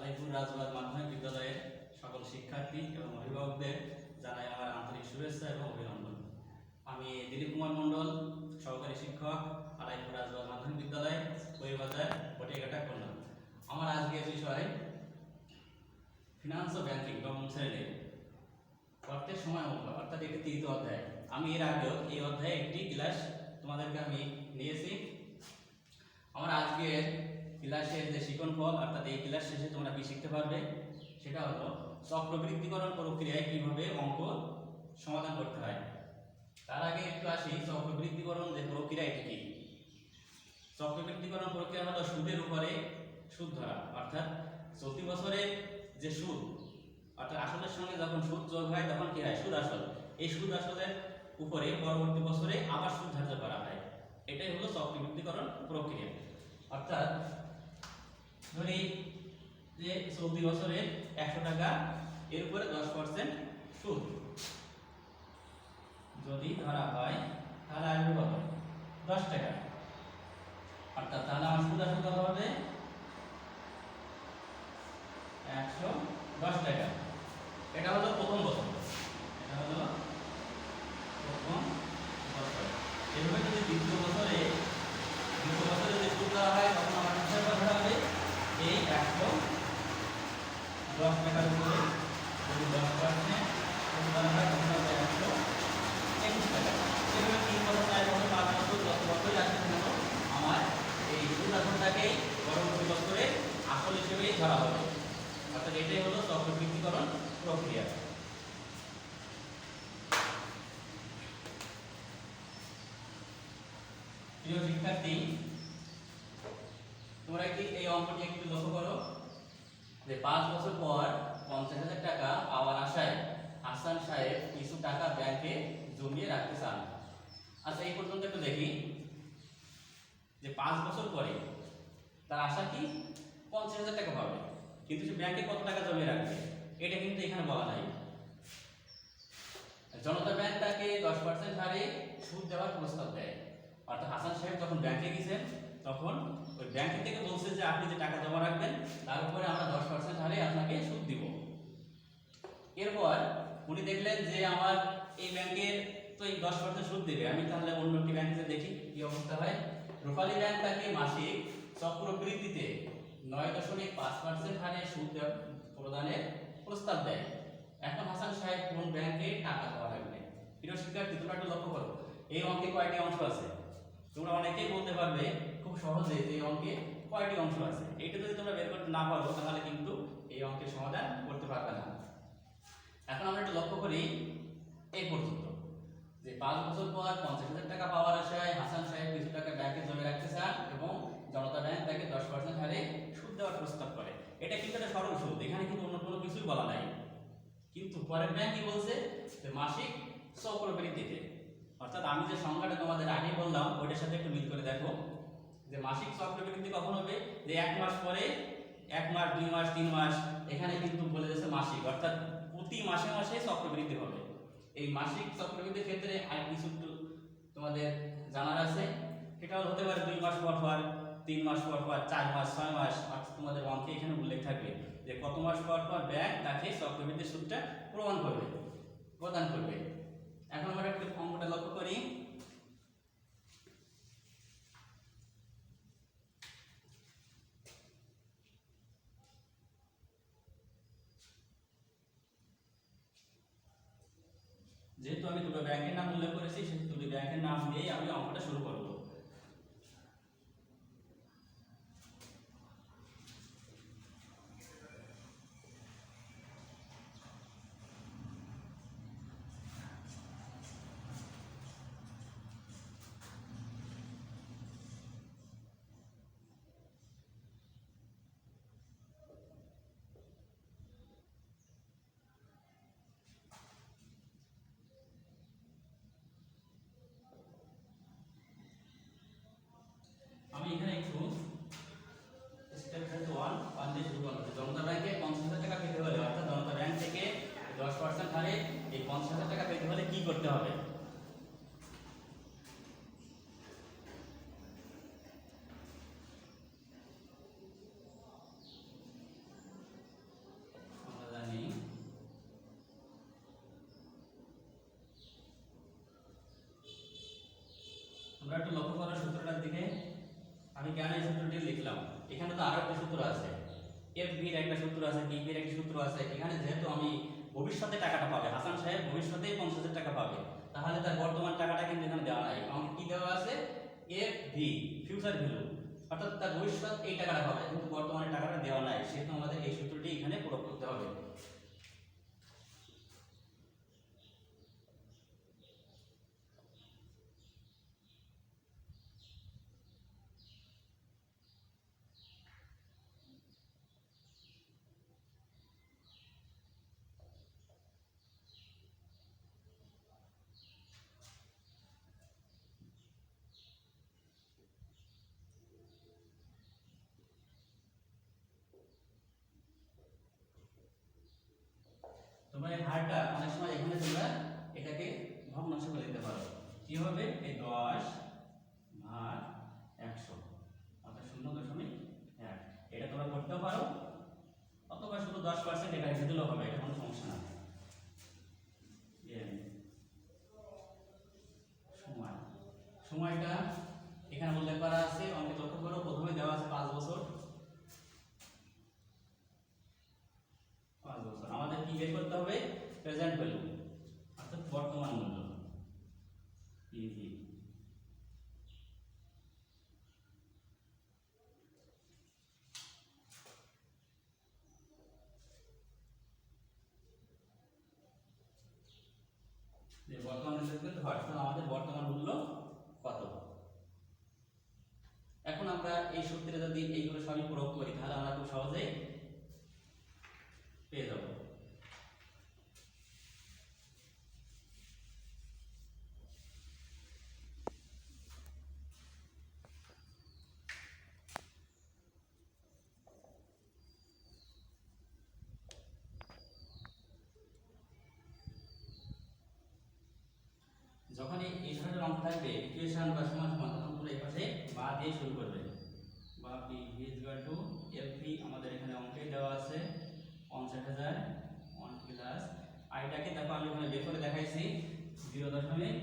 আলাইপুর রাজবাগ মাধ্যমিক বিদ্যালয়ের সকল শিক্ষার্থী এবং অভিভাবকদের জানাই আমার আন্তরিক শুভেচ্ছা এবং অভিনন্দন। আমি দিলীপ কুমার মণ্ডল, সহকারী শিক্ষক, আলাইপুর রাজবাগ মাধ্যমিক বিদ্যালয়, কৈবাজার, বটিয়াঘাটা, খুলনা। আমার আজকের বিষয় ফিনান্স ও ব্যাংকিং নবম শ্রেণীর অর্থের সময় মূল্য, অর্থাৎ এটি তৃতীয় অধ্যায়। আমি এর আগেও এই অধ্যায়ে একটি ক্লাস তোমাদেরকে আমি নিয়েছি। আমার আজকের ক্লাসের যে শিক্ষণফল, অর্থাৎ এই ক্লাস শেষে তোমরা কি শিখতে পারবে সেটা হলো চক্রবৃদ্ধিকরণ প্রক্রিয়ায় কিভাবে অঙ্ক সমাধান করতে হয়। তার আগে একটু আসি চক্রবৃদ্ধিকরণ যে প্রক্রিয়া এটি কি। চক্রবৃদ্ধিকরণ প্রক্রিয়া হলো সুদের উপরে সুদ ধরা, অর্থাৎ চলতি বছরের যে সুদ, অর্থাৎ আসলের সঙ্গে যখন সুদ যোগ হয় তখন কি হয়, সুদ আসল। এই সুদ আসলের উপরে পরবর্তী বছরে আবার সুদ ধার্য করা হয়। এটাই হলো চক্রবৃদ্ধিকরণ প্রক্রিয়া। অর্থাৎ ধরি যে চলতি বছরে 100 টাকা, এর উপরে 10% সুদ যদি ধরা হয় তাহলে আসবে কত, 10 টাকা। অর্থাৎ তাহলে আমার সুদ আসল কত হবে, 110 টাকা। এটা হলো প্রথম বছর, এটা হলো প্রথম বছর। এভাবে যদি দ্বিতীয় বছরে যদি সুদ দেওয়া হয় তখন আমার হিসাব করা হবে এই 110 টাকার উপরে যদি 10% সুদ দেওয়া হয় তখন হবে 121 টাকা। এভাবে 3 বছর, 4 বছর, 5 বছর, 10 বছরই আসছে কেন, আমার এই সুদ আসলটাকেই পরবর্তী বছরে আসল হিসেবেই ধরা হবে। অর্থাৎ এটাই হলো চক্রবৃদ্ধিকরণ প্রক্রিয়া। প্রিয় শিক্ষার্থী, তোমরা কি এই অঙ্কটি একটু লক্ষ্য করো যে 5 বছর পর 50,000 টাকা পাওয়ার আশায় হাসান সাহেব কিছু টাকা ব্যাংকে জমিয়ে রাখতে চান। আচ্ছা, এই পর্যন্ত একটু দেখি যে 5 বছর পরে তার আশা কি 50,000 টাকা পাবে, কিন্তু সে ব্যাংকে কত টাকা জমিয়ে রাখবে এটা কিন্তু এখানে বলা নাই। জনতা ব্যাংক তাকে 10% হারে সুদ দেওয়ার প্রস্তাব দেয়। অর্থাৎ হাসান সাহেব যখন ব্যাংকে গেছেন তখন ওই ব্যাংক থেকে বলছে যে আপনি যে টাকা জমা রাখবেন তার উপরে আমরা 10% হারে আপনাকে সুদ দিব। এরপর উনি দেখলেন যে আমার এই ব্যাংকের তো এই 10% সুদ দেবে, আমি তাহলে অন্য একটি ব্যাংকে দেখি কি অবস্থা হয়। রূপালী ব্যাংক তাকে মাসিক চক্রবৃদ্ধিতে 9.5% হারে সুদ প্রদানের প্রস্তাব দেয়। এখন হাসান সাহেব কোন ব্যাংকে টাকা দেওয়া লাগবে? প্রিয় শিক্ষার্থী, তোমরা একটু লক্ষ্য করো এই অঙ্কে কয়টি অংশ আছে। তোমরা অনেকেই বলতে পারবে খুব সহজে যে এই অঙ্কে কয়টি অংশ আছে। এইটা যদি তোমরা বের করতে না পারো তাহলে কিন্তু এই অঙ্কের সমাধান করতে পারবে না। এখন আমরা একটু লক্ষ্য করি এই পর্যন্ত যে 5 বছর পর 50,000 টাকা পাওয়ার আশায় হাসান সাহেব কিছু টাকা ব্যাংকে জমা রাখতে চান এবং জনতা ব্যাংক তাকে 10% হারে সুদ দেওয়ার প্রস্তাব করে। এটা কিন্তু একটা সরল সুদ, এখানে কিন্তু অন্য কোনো কিছুই বলা নাই। কিন্তু পরের ব্যাংক কি বলছে যে মাসিক চক্রবৃদ্ধিতে। অর্থাৎ আমি যে সংখ্যাটা তোমাদের আগে বললাম ওইটার সাথে একটু মিল করে দেখো যে মাসিক চক্রবৃদ্ধি কখন হবে, যে 1 মাস পরে, 1 মাস, 2 মাস, 3 মাস, এখানে কিন্তু বলে দিয়েছে মাসিক, অর্থাৎ প্রতি মাসে মাসে চক্রবৃদ্ধি হবে। এই মাসিক চক্রবৃদ্ধির ক্ষেত্রে আর কিছু একটু তোমাদের জানার আছে। সেটা হতে পারে 2 মাস পর পর, 3 মাস পর পর, 4 মাস, 6 মাস, অর্থাৎ তোমাদের অঙ্কে এখানে উল্লেখ থাকবে যে কত মাস পর পর ব্যাংক তাকে চক্রবৃদ্ধির সুদটা প্রদান করবে। এখন আমরা একটু অঙ্কটা লক্ষ্য করি। যেহেতু আমি দুটো ব্যাংকের নাম উল্লেখ করেছি, সেই দুটো ব্যাংকের নাম দিয়েই আমি অঙ্কটা শুরু করব। তোমরা একটু লক্ষ্য করো সূত্রটার দিকে। আমি কেন এই সূত্রটি লিখলাম, এখানে তো আরো একটা সূত্র আছে, এফ ভির একটা সূত্র আছে, ডি ভির একটা সূত্র আছে। এখানে যেহেতু আমি ভবিষ্যতে টাকাটা পাবে, হাসান সাহেব ভবিষ্যতেই 50,000 টাকা পাবে, তাহলে তার বর্তমান টাকাটা কিন্তু এখানে দেওয়া নাই। আমাকে কি দেওয়া আছে? এফ ভি, ফিউচার ভ্যালু, অর্থাৎ তার ভবিষ্যৎ এই টাকাটা পাবে, কিন্তু বর্তমানে টাকাটা দেওয়া নাই। সেহেতু আমাদের এই সূত্রটি এখানে প্রয়োগ করতে হবে। তোমরা এই হারটা অনেক সময় এখানে তোমরা এটাকে ভগ্নাংশ করে দিতে পারো। কি হবে? এই 10 ভাগ 100 অর্থাৎ 0.1। এটা তোমরা করতেও পারো, অথবা শুধু 10% এটা রেখে দিলেও হবে, এটা কোনো সমস্যা না। সময়, সময়টা এখানে উল্লেখ করা আছে, অঙ্কে লক্ষ্য করো। প্রথমে দেওয়া আছে 5 বছর। 5 বছর আমাদের কি বের করতে হবে? প্রেজেন্ট ভ্যালু, অর্থাৎ বর্তমান মূল্য, পিভি। যে বর্তমান মূল্য করতে হয়, অর্থাৎ আমাদের বর্তমান মূল্য কত। এখন আমরা এই সূত্রে যদি এইগুলো সবই প্রয়োগ করি, তাহলে আমরা খুব সহজেই পেয়ে যাব। যখন এই ধরনের অঙ্ক থাকবে, ইকুয়েশন বা সমান সমান, তখন তোমরা এই পাশে বা দিয়ে শুরু করবে। বা P V is equal to F V, আমাদের এখানে অঙ্কে দেওয়া আছে 50,000 1 প্লাস আইটাকে দেখো আমি এখানে বের করে দেখাইছি 0.1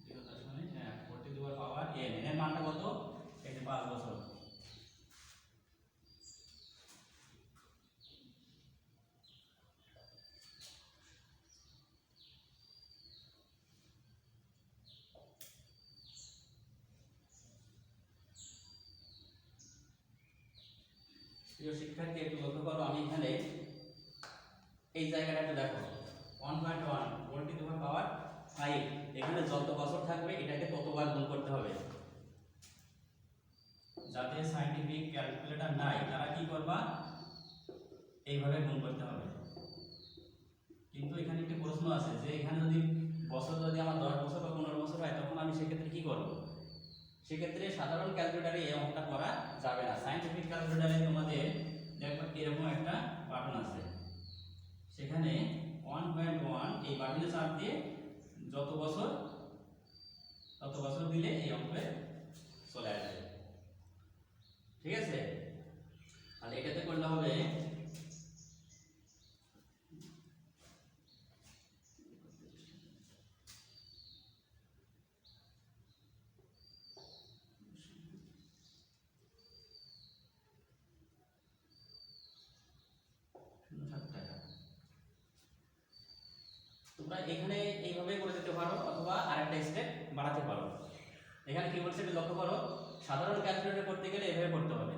0.1 40 টু পাওয়ার n। এর মানটা কত? এই যে 5 বছর। প্রিয় শিক্ষার্থী, একটু লক্ষ্য করো, আমি এখানে এই জায়গাটা একটু দেখো, 1.1 ভোল্ট টু পাওয়ার 5। এখানে যত বছর থাকবে এটাকে ততবার গুণ করতে হবে। যাদের সায়েন্টিফিক ক্যালকুলেটর নাই তারা কি করবা? এইভাবে গুণ করতে হবে। কিন্তু এখানে একটা প্রশ্ন আছে যে এখানে যদি বছর যদি আমার 10 বছর বা 15 বছর হয়, তখন আমি সেক্ষেত্রে কি করব? সেক্ষেত্রে সাধারণ ক্যালকুলেটরে এই অঙ্কটা করা যাবে না। সায়েন্টিফিক ক্যালকুলেটরে তোমাদের দেখবা এরকম একটা বাটন আছে, সেখানে 1.1 এই বাটনে চাপ দিয়ে যত বছর তত বছর দিলে এই অঙ্কে চলে আসবে। ঠিক আছে? তাহলে এটাতে করলে হবে তোমরা এখানে এইভাবে করে দিতে পারো, অথবা আরেকটা স্টেপ বাড়াতে পারো। এখানে কি বলছে লক্ষ্য করো, সাধারণ ক্যালকুলেটর করতে গেলে এভাবে করতে হবে,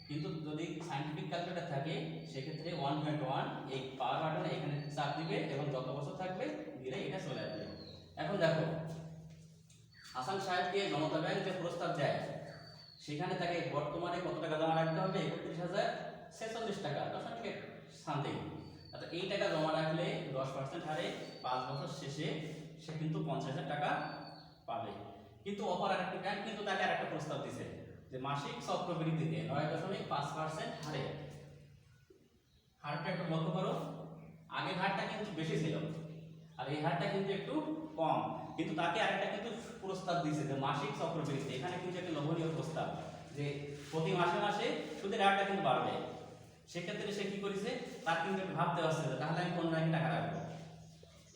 কিন্তু যদি সায়েন্টিফিক ক্যালকুলেটর থাকে সেক্ষেত্রে 1.1 এই পাওয়ার বাটনে এখানে চাপ দিবে এবং যত বছর থাকবে দিলে এটা চলে আসবে। এখন দেখো, হাসান সাহেবকে জনতা ব্যাংক যে প্রস্তাব দেয়, সেখানে তাকে বর্তমানে কত টাকা জমা রাখতে হবে? 31,046 টাকা, দশমিক সামথিং। অর্থাৎ এই টাকা জমা রাখলে 10% হারে 5 বছর শেষে সে কিন্তু 50,000 টাকা পাবে। কিন্তু অপর আরেকটা ব্যাংক কিন্তু তাকে আরেকটা প্রস্তাব দিছে যে মাসিক চক্রবৃদ্ধিতে 9.5% হারে। হারটা একটু লক্ষ্য করো, আগের হারটা কিন্তু বেশি ছিল আর এই হারটা কিন্তু একটু কম, কিন্তু তাকে আরেকটা কিন্তু প্রস্তাব দিয়েছে যে মাসিক চক্রবৃদ্ধি। এখানে কিন্তু একটা লোভনীয় প্রস্তাব যে প্রতি মাসে মাসে সুদের হারটা কিন্তু বাড়বে। সেক্ষেত্রে সে কি করেছে, তার কিন্তু একটু ভাবতে হচ্ছে যে তাহলে আমি কোন ব্যাংকে টাকা রাখবো।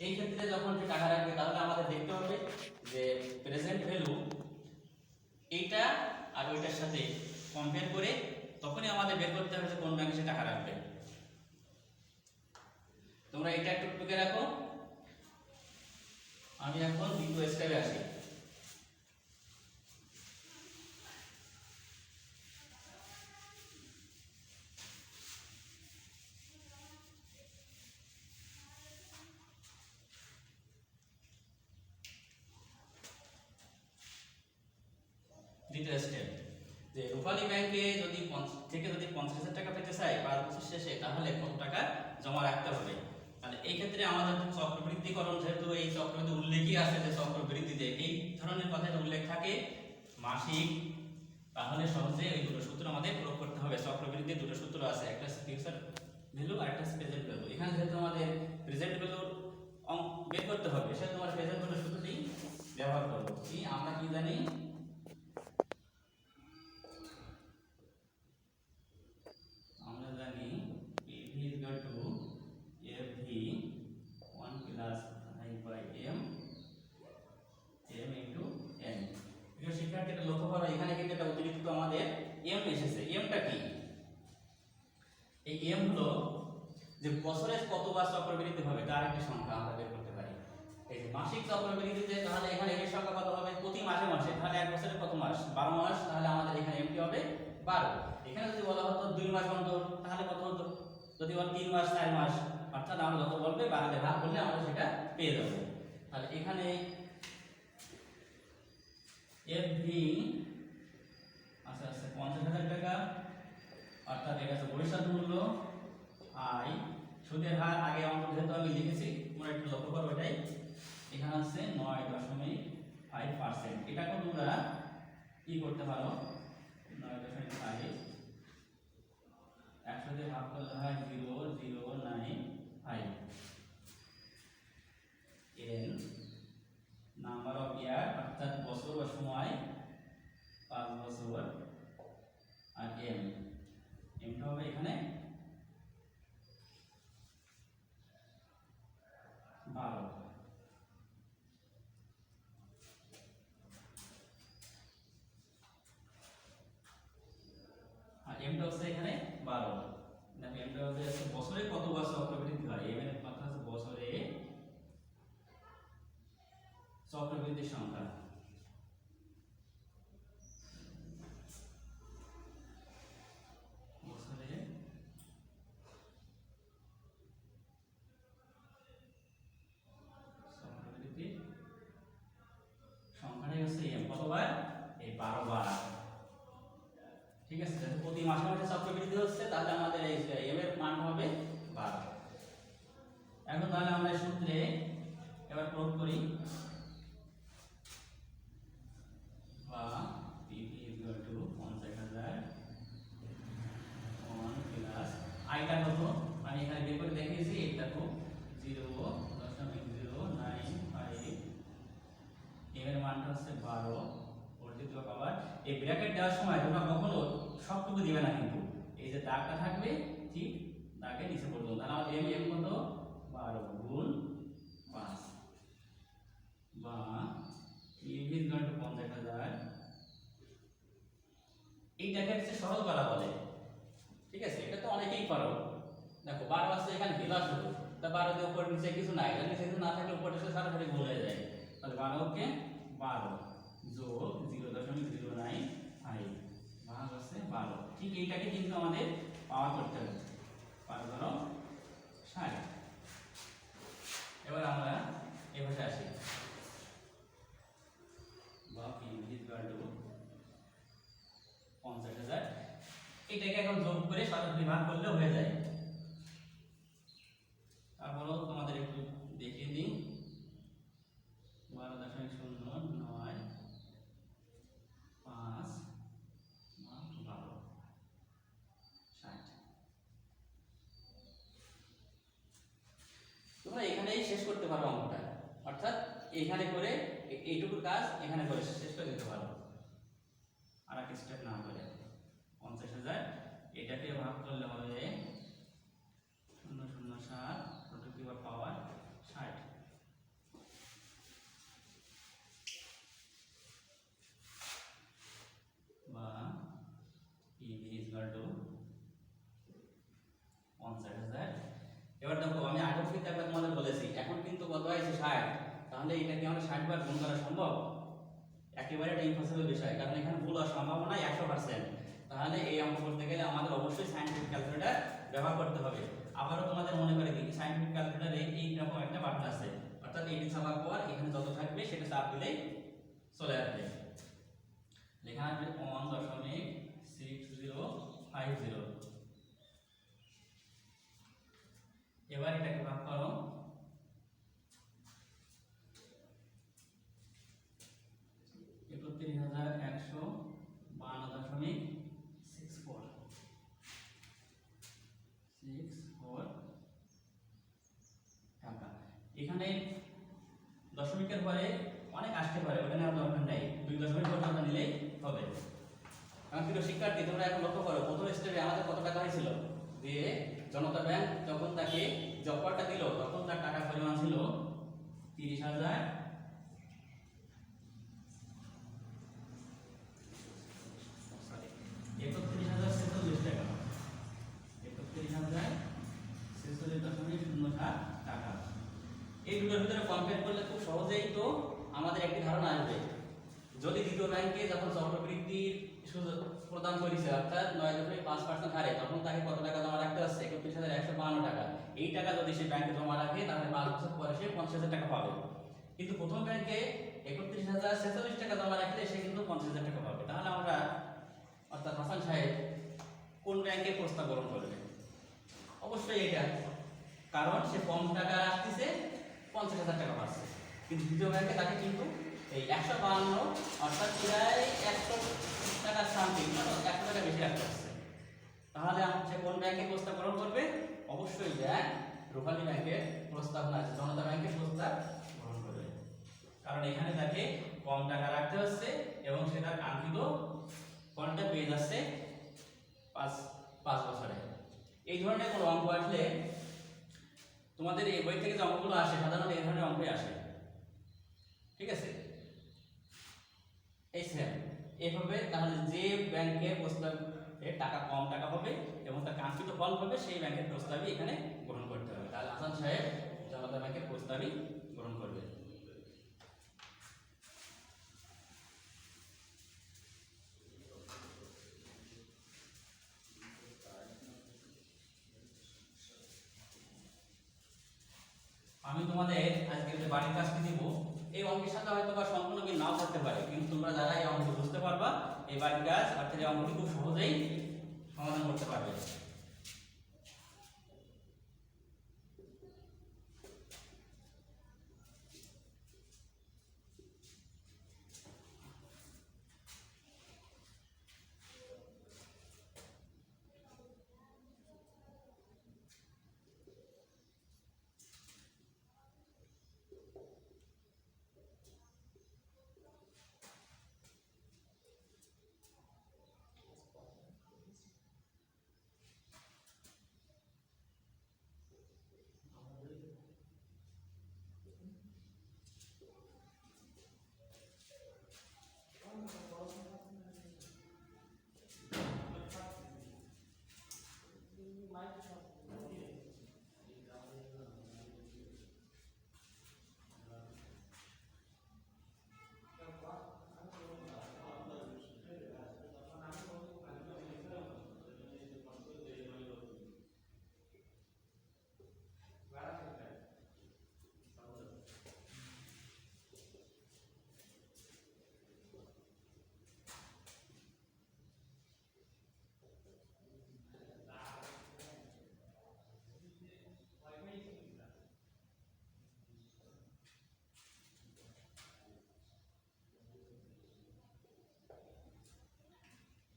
এই ক্ষেত্রে যখন যে টাকা রাখবে তাহলে আমাদের দেখতে হবে যে প্রেজেন্ট ভ্যালু এইটা আর ওইটার সাথে কম্পেয়ার করে তখনই আমাদের বের করতে হবে যে কোন ব্যাংকে সে টাকা রাখবে। তোমরা এটা একটু টুকে রাখো, আমি এখন দ্বিতীয় স্টেপে আসি। দ্বিতীয় স্টেপ যে রূপালী ব্যাংকে যদি যদি 50,000 টাকা পেতে চাই 5 বছর শেষে, তাহলে কত টাকা জমা রাখতে হবে। তাহলে এই ক্ষেত্রে আমাদের চক্রবৃদ্ধিকরণ, যেহেতু এই চক্রবৃদ্ধি উল্লেখই আছে যে চক্রবৃদ্ধিতে এই ধরনের কথা উল্লেখ থাকে মাসিক, তাহলে সহজে এই দুটো সূত্র আমাদের প্রয়োগ করতে হবে। চক্রবৃদ্ধির দুটো সূত্র আছে, একটা হচ্ছে ফিউচার ভ্যালু আর একটা হচ্ছে প্রেজেন্ট ভ্যালু। এখানে যেহেতু আমাদের প্রেজেন্ট ভ্যালু বের করতে হবে, সেটা তোমার প্রেজেন্ট ভ্যালু সূত্রটি ব্যবহার করব। কি আমরা কি জানি, আমরা জানি PV FV 1 plus I by M M into N। প্রিয় শিক্ষার্থীরা লক্ষ্য করো, এখানে কিন্তু একটা অতিরিক্ত আমাদের M এসেছে। এমটা কি? এই M হলো যে বছরে কতবার চক্রবৃদ্ধি হবে তার একটা সংখ্যা আমরা বের করতে পারি। এই যে মাসিক চক্রবৃদ্ধিতে, তাহলে এখানে এর সংখ্যা কত হবে? প্রতি মাসে মাসে, তাহলে এক বছরে কত মাস? 12 মাস, তাহলে আমাদের এখানে এমটি হবে 12। এখানে যদি বলা হতো 2 মাস অন্তর, তাহলে কত হতো? যদি বল 3 মাস 4 মাস, অর্থাৎ আমরা যত বলবে 12 দিয়ে ভাগ করলে আমরা সেটা পেয়ে যাব। তাহলে এখানে এফভি আচ্ছা 50,000 টাকা, অর্থাৎ এটা হচ্ছে ভবিষ্যৎ মূল্য। আই সুদের হার আগে অঙ্ক যেহেতু আমি লিখেছি, তোমরা একটু লক্ষ্য করো, এটাই এখানে আছে 9.5%। এটাকে তোমরা কি করতে পারো, 9.5 100 দিয়ে ভাগ করলে হয় 0.095। এন নাম্বার অফ ইয়ার, অর্থাৎ বছর বা সময় 5 বছর, আর এমটা হবে এখানে 12। আর এমটা হচ্ছে এখানে 12। দেখো এমটা হচ্ছে বছরে কতবার চক্রবৃদ্ধি হয়, এম এর কথা হচ্ছে বছরে চক্রবৃদ্ধির সংখ্যা। বছরে চক্রবৃদ্ধির সংখ্যাটাই হচ্ছে এম। কতবার? এই 12 বার। ঠিক আছে, যেহেতু প্রতি মাসে মাসে চক্রবৃদ্ধি হচ্ছে, তাহলে আমাদের এই এম এর মান হবে 12। এখন তাহলে আমরা সূত্রে এবার প্রয়োগ করি, বা পিভি ইকুয়াল টু 50,000 1 প্লাস আইটা কত আমি এখানে বের করে দেখিয়েছি, এটা তো 0.095। এম এর মানটা হচ্ছে 12 অর্ধিত পাওয়ার। এই ব্র্যাকেট দেওয়ার সময় তোমরা কখনো সবটুকু দিবে না, কিন্তু এই যে দাগটা থাকবে ঠিক দাগের নিচে পর্যন্ত। তাহলে আমাদের এম কত? 12 গুণ 5, বা PV ইকুয়াল টু 50,000। এইটাকে হচ্ছে সরল করা বলে। ঠিক আছে, এটা তো অনেকেই করো। দেখো 12 আছে, এখানে ভিলা শুধু, তা 12 দিয়ে উপর নিচে কিছু নাই, এর নিচে কিছু না থাকলে উপরে এসে সরাসরি গুণ হয়ে যায়। তাহলে 12 কে 12 যোগ 0.095 ভাগ আছে 12। ঠিক এইটাকে কিন্তু আমাদের পাওয়ার করতে হবে, 12×60। এবার আমরা এই ভাষায় আসি, বা PV ইকুয়াল টু 50,000। এটাকে এখন যোগ করে সরাসরি ভাগ করলে হয়ে যায়। তারপরও তোমাদের একটু দেখিয়ে দিই, 12.095 5 12 60। তোমরা এখানেই শেষ করতে পারো অঙ্কটা, অর্থাৎ এখানে করে এইটুকু কাজ এখানে করে শেষ করে দিতে পারো, আর এক স্টেপ না করে। 50,000 এটাকে ভাগ করলে হবে 0.007 পাওয়ার 60। তাহলে এটা কি আমরা 60 বার গুণ করা সম্ভব? একেবারে এটা ইম্পসিবল বিষয়, কারণ এখানে ভুল হওয়ার সম্ভাবনা 100%। তাহলে এই অঙ্ক করতে গেলে আমাদের অবশ্যই সায়েন্টিফিক ক্যালকুলেটর ব্যবহার করতে হবে। আবারও তোমাদের মনে করে দিই, সায়েন্টিফিক ক্যালকুলেটরে এইরকম একটা বাটন আছে, অর্থাৎ এটি চাপার পর এখানে যত থাকবে সেটা চাপ দিলেই চলে আসবে। লেখা আসবে 1.6050। এবার এটাকে ভাগ করো, টাকা। এখানে দশমিকের পরে অনেক আসতে পারে, ওটা নেওয়ার দরকার নেই, 2 দশমিক পর্যন্ত নিলেই হবে। কারণ প্রিয় শিক্ষার্থী, তোমরা এখন লক্ষ্য করো প্রথম স্টেপে আমাদের কত টাকা হয়েছিল, যে জনতা ব্যাংক যখন তাকে যে অফারটা দিল তখন তার টাকার পরিমাণ ছিল 30,000 31,046 টাকা, 31,046.07 টাকা। এই দুটোর ভিতরে কম্পেয়ার করলে খুব সহজেই তো আমাদের একটি ধারণা আসবে। যদি দ্বিতীয় ব্যাংকে যখন চক্রবৃদ্ধির সুযোগ প্রদান করেছে অর্থাৎ 9.5% হারে, তখন তাকে কত টাকা জমা রাখতে হচ্ছে? 31,152 টাকা। এই টাকা যদি সে ব্যাংকে জমা রাখে তাহলে 5 বছর পরে সে 50,000 টাকা পাবে। কিন্তু প্রথম ব্যাংকে 31,046 টাকা জমা রাখলে সে কিন্তু 50,000 টাকা পাবে। তাহলে আমরা অর্থাৎ হাসান সাহেব কোন ব্যাংকে প্রস্তাব গ্রহণ করবে? অবশ্যই এটা, কারণ সে কম টাকা রাখতেছে, 50,000 টাকা পাচ্ছে। কিন্তু দ্বিতীয় ব্যাংকে তাকে কিন্তু এই 152 অর্থাৎ প্রায় 100 টাকা সামথিং, 100 টাকা বেশি রাখতে হচ্ছে। তাহলে সে কোন ব্যাংকে প্রস্তাব গ্রহণ করবে? অবশ্যই ব্যাংক রূপালী ব্যাংকের প্রস্তাব না, জনতা ব্যাংকের প্রস্তাব গ্রহণ করবে, কারণ এখানে তাকে কম টাকা রাখতে হচ্ছে এবং সেটা কাঙ্ক্ষিত ফলটা পেয়ে যাচ্ছে 5 বছরে। এই ধরনের কোনো অঙ্ক আসলে তোমাদের এই বই থেকে যে অঙ্কগুলো আসে সাধারণত এই ধরনের অঙ্কই আসে, ঠিক আছে? এই সেম এভাবে, তাহলে যে ব্যাংকের প্রস্তাবে টাকা কম টাকা হবে এবং তার কাঙ্ক্ষিত ফল হবে সেই ব্যাংকের প্রস্তাবই এখানে গ্রহণ করতে হবে। তাহলে হাসান সাহেব জনতা ব্যাংকের প্রস্তাবই গ্রহণ করবে। আমি তোমাদের আজকে যে বাড়ির কাজটি দিব, এই অঙ্কের সাথে হয়তো বা সম্পূর্ণ মিল নাও থাকতে পারে, কিন্তু তোমরা যারা এই অঙ্ক বুঝতে পারবা এই বাড়ির কাজ অর্থাৎ এই অঙ্কটি খুব সহজেই সমাধান করতে পারবে।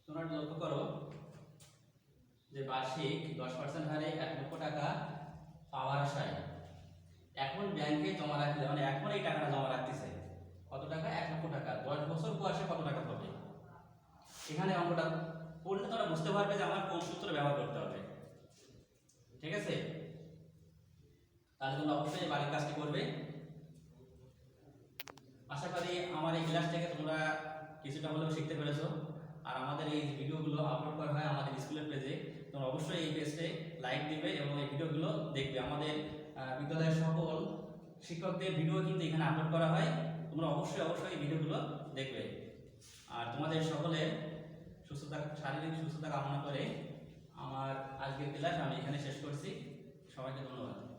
তোমরা লক্ষ্য করো যে বার্ষিক 10% হারে 1 লক্ষ টাকা পাওয়ার আশায় এখন ব্যাংকে জমা রাখলে, মানে এখন এই টাকাটা জমা রাখতেছে কত টাকা? 1 লক্ষ টাকা। 10 বছর বয়সে কত টাকা পাবে? এখানে অঙ্কটা পড়লে তোমরা বুঝতে পারবে যে আমার কোন সূত্র ব্যবহার করতে হবে, ঠিক আছে? তাহলে তোমরা অবশ্যই বাড়ির কাজটি করবে। আশা করি আমার এই ক্লাস থেকে তোমরা কিছুটা হলেও শিখতে পেরেছো। আর আমাদের এই ভিডিওগুলো আপলোড করা হয় আমাদের স্কুলের পেজে, তোমরা অবশ্যই এই পেজে লাইক দিবে এবং এই ভিডিওগুলো দেখবে। আমাদের বিদ্যালয়ের সকল শিক্ষকদের ভিডিও কিন্তু এখানে আপলোড করা হয়। তোমরা অবশ্যই এই ভিডিওগুলো দেখবে। আর তোমাদের সকলের শারীরিক সুস্থতা কামনা করে আমার আজকের ক্লাস আমি এখানে শেষ করছি। সবাইকে ধন্যবাদ।